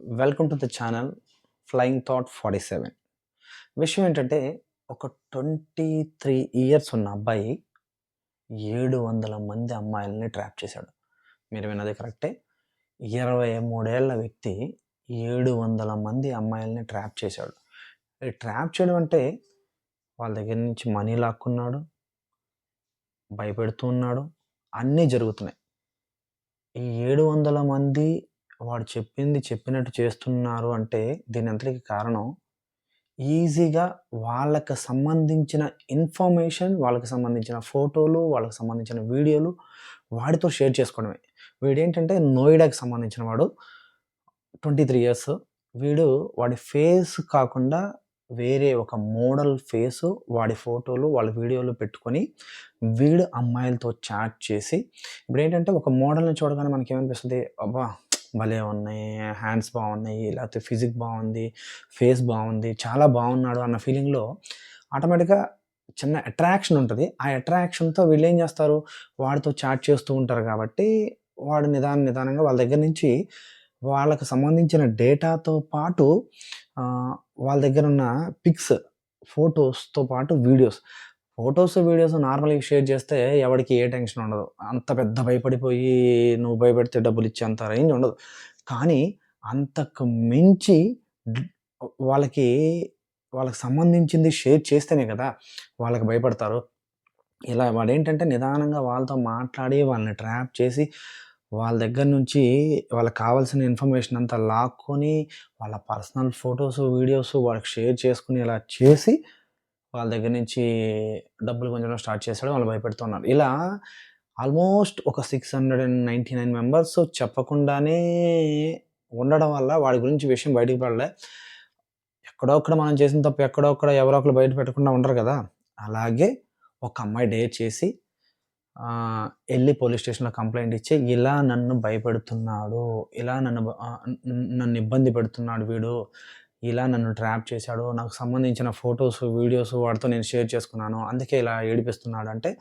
Welcome to the channel flying thought 47. విషయం ఏంటంటే ఒక 23 ఇయర్స్ ఉన్న అబ్బాయి 700 మంది అమ్మాయిలని ట్రాప్ చేశాడు. మీరు విన్నది కరెక్టే. 23 ఏళ్ల వ్యక్తి 700 మంది అమ్మాయిలని ట్రాప్ చేశాడు. ఈ ట్రాప్ చేయడం అంటే వాళ్ళ దగ్గర నుంచి మనీ లాక్కున్నాడు, భయపెడుతూ ఉన్నాడు, అన్నీ జరుగుతున్నాయి. ఈ 700 మంది వాడు చెప్పింది చెప్పినట్టు చేస్తున్నారు అంటే దీని అంతటికి కారణం ఈజీగా వాళ్ళకి సంబంధించిన ఇన్ఫర్మేషన్, వాళ్ళకి సంబంధించిన ఫోటోలు, వాళ్ళకి సంబంధించిన వీడియోలు వాడితో షేర్ చేసుకోవడమే. వీడేంటంటే నోయిడాకి సంబంధించిన వాడు. 23 ఇయర్స్. వాడి ఫేస్ కాకుండా వేరే ఒక మోడల్ ఫేసు, వాడి ఫోటోలు, వాళ్ళ వీడియోలు పెట్టుకొని వీడు అమ్మాయిలతో చాట్ చేసి ఇప్పుడేంటంటే ఒక మోడల్‌ని చూడగానే మనకేమనిపిస్తది? అబ్బా! భలే ఉన్నాయి, హ్యాండ్స్ బాగున్నాయి, లేకపోతే ఫిజిక్ బాగుంది, ఫేస్ బాగుంది, చాలా బాగున్నాడు అన్న ఫీలింగ్‌లో ఆటోమేటిక్‌గా చిన్న అట్రాక్షన్ ఉంటది. ఆ అట్రాక్షన్‌తో వీళ్ళేం చేస్తారు? వాడితో చాట్ చేస్తూ ఉంటారు కాబట్టి వాడు నిదానంగా వాళ్ళ దగ్గర నుంచి వాళ్ళకి సంబంధించిన డేటాతో పాటు వాళ్ళ దగ్గరున్న పిక్స్, ఫోటోస్‌తో పాటు వీడియోస్ నార్మల్‌గా షేర్ చేస్తే ఎవడికి ఏ టెన్షన్ ఉండదు. అంత పెద్ద భయపడిపోయి నువ్వు భయపెడితే డబ్బులిచ్చేంత రేంజ్ ఉండదు. కానీ అంతకు మించి డ్ వాళ్ళకి వాళ్ళకి సంబంధించింది షేర్ చేస్తేనే కదా! వాళ్ళకి భయపడతారు. ఇలా వాడేంటంటే నిదానంగా వాళ్ళతో మాట్లాడి, వాళ్ళని ట్రాప్ చేసి, వాళ్ళ దగ్గర నుంచి వాళ్ళకి కావాల్సిన ఇన్ఫర్మేషన్ అంతా లాక్కొని, వాళ్ళ పర్సనల్ ఫోటోసు, వీడియోసు వాళ్ళకి షేర్ చేసుకొని ఇలా చేసి, వాళ్ళ దగ్గర నుంచి డబ్బులు గుంజడం స్టార్ట్ చేశాడు. వాళ్ళు భయపెడుతున్నారు. ఇలా ఆల్మోస్ట్ ఒక 699 మెంబర్స్ చెప్పకుండానే ఉండడం వల్ల వాడి గురించి విషయం బయటికి పడలే. ఎక్కడో అక్కడ మనం చేసిన తప్పు ఎక్కడో అక్కడ ఎవరో ఒకళ్ళు బయట పెట్టకుండా ఉండరు కదా! అలాగే ఒక అమ్మాయి డేర్ చేసి ఎళ్లి పోలీస్ స్టేషన్‌లో కంప్లెయింట్ ఇచ్చి, ఇలా నన్ను భయపెడుతున్నాడు, ఇలా నన్ను ఇబ్బంది పెడుతున్నాడు వీడు, ఇలా నన్ను ట్రాప్ చేశాడు, నాకు సంబంధించిన ఫోటోస్, వీడియోస్ వాడితో నేను షేర్ చేసుకున్నాను, అందుకే ఇలా ఏడిపిస్తున్నాడు అంటే,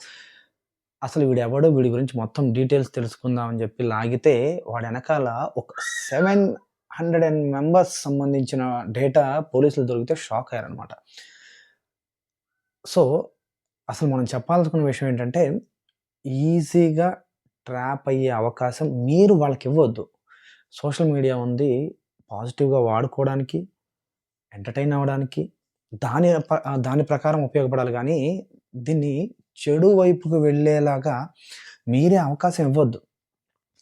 అసలు వీడెవడు, వీడి గురించి మొత్తం డీటెయిల్స్ తెలుసుకుందాం అని చెప్పి లాగితే, వాడి ఎనకాల ఒక 700 మెంబర్స్ సంబంధించిన డేటా పోలీసులు దొరికితే షాక్ అయ్యారనమాట. సో, అసలు మనం చెప్పాలనుకున్న విషయం ఏంటంటే, ఈజీగా ట్రాప్ అయ్యే అవకాశం మీరు వాళ్ళకివ్వొద్దు. సోషల్ మీడియా ఉంది పాజిటివ్‌గా వాడుకోవడానికి, ఎంటర్‌టైన్ అవ్వడానికి, దాని ప్రకారం ఉపయోగపడాలి గానీ, దీన్ని చెడు వైపుకు వెళ్ళేలాగా మీరే అవకాశం ఇవ్వొద్దు.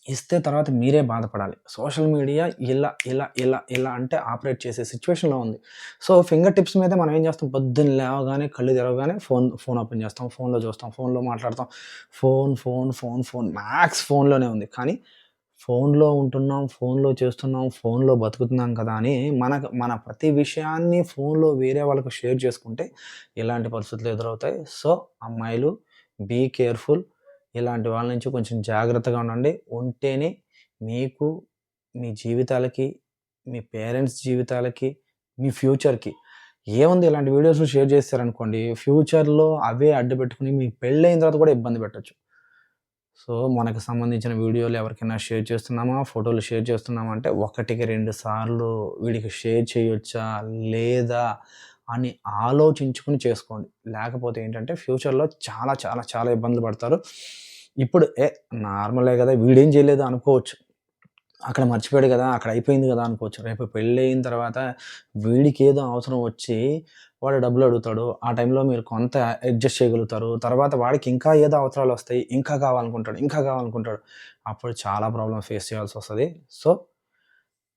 ఇస్తే తర్వాత మీరే బాధపడాలి. సోషల్ మీడియా ఇలా అంటే ఆపరేట్ చేసే సిట్యుయేషన్‌లో ఉంది. సో, ఫింగర్ టిప్స్ మీదే మనం ఏం చేస్తాం? పొద్దున్న లేవగానే, కళ్ళు తెరవగానే ఫోన్ ఓపెన్ చేస్తాం. ఫోన్‌లో చూస్తాం. ఫోన్‌లో మాట్లాడతాం. ఫోన్ మ్యాక్స్ ఫోన్‌లోనే ఉంది. కానీ ఫోన్‌లో ఉంటున్నాం, ఫోన్‌లో చేస్తున్నాం, ఫోన్‌లో బతుకుతున్నాం కదా! అని మన ప్రతి విషయాన్ని ఫోన్‌లో వేరే వాళ్ళకి షేర్ చేసుకుంటే ఇలాంటి పరిస్థితులు ఎదురవుతాయి. సో, అమ్మాయిలు బీ కేర్‌ఫుల్. ఇలాంటి వాళ్ళ నుంచి కొంచెం జాగ్రత్తగా ఉండండి. ఉంటేనే మీకు, మీ జీవితాలకి, మీ పేరెంట్స్ జీవితాలకి, మీ ఫ్యూచర్‌కి ఏముంది ఇలాంటి వీడియోస్‌లో షేర్ చేశారనుకోండి, ఫ్యూచర్‌లో అవే అడ్డుపెట్టుకొని మీకు పెళ్ళైన తర్వాత కూడా ఇబ్బంది పెట్టొచ్చు. సో, మనకు సంబంధించిన వీడియోలు ఎవరికైనా షేర్ చేస్తున్నామా, ఫోటోలు షేర్ చేస్తున్నామా అంటే ఒకటికి 2 సార్లు వీడికి షేర్ చేయొచ్చా? లేదా? అని ఆలోచించుకొని చేసుకోండి. లేకపోతే ఏంటంటే ఫ్యూచర్‌లో చాలా ఇబ్బందులు పడతారు. ఇప్పుడు నార్మలే గదా! వీడేం చేయలేదు అనుకోవచ్చు. అక్కడ మర్చిపోయాడు గదా! అక్కడ అయిపోయింది గదా! అనుకోవచ్చు. రేపు పెళ్ళయిన తర్వాత వీడికేదో అవసరం వచ్చి వాడు డబ్బులడుగుతాడు. ఆ టైంలో మీరు కొంత అడ్జస్ట్ చేయగలుగుతారు. తర్వాత వాడికి ఇంకా ఏదో అవసరాలొస్తాయి. ఇంకా కావాలనుకుంటాడు. అప్పుడు చాలా ప్రాబ్లమ్ ఫేస్ చేయాల్సొస్తది. సో,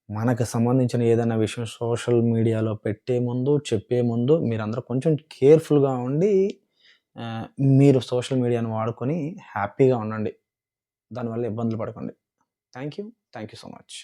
మనకు సంబంధించిన ఏదైనా విషయం సోషల్ మీడియాలో పెట్టే ముందు, చెప్పే ముందు మీరందరూ కొంచెం కేర్‌ఫుల్‌గా ఉండి ఆహ్, మీరు సోషల్ మీడియాను వాడుకొని హ్యాపీగా ఉండండి. దానివల్ల ఇబ్బందులు పడకండి. Thank you. Thank you so much.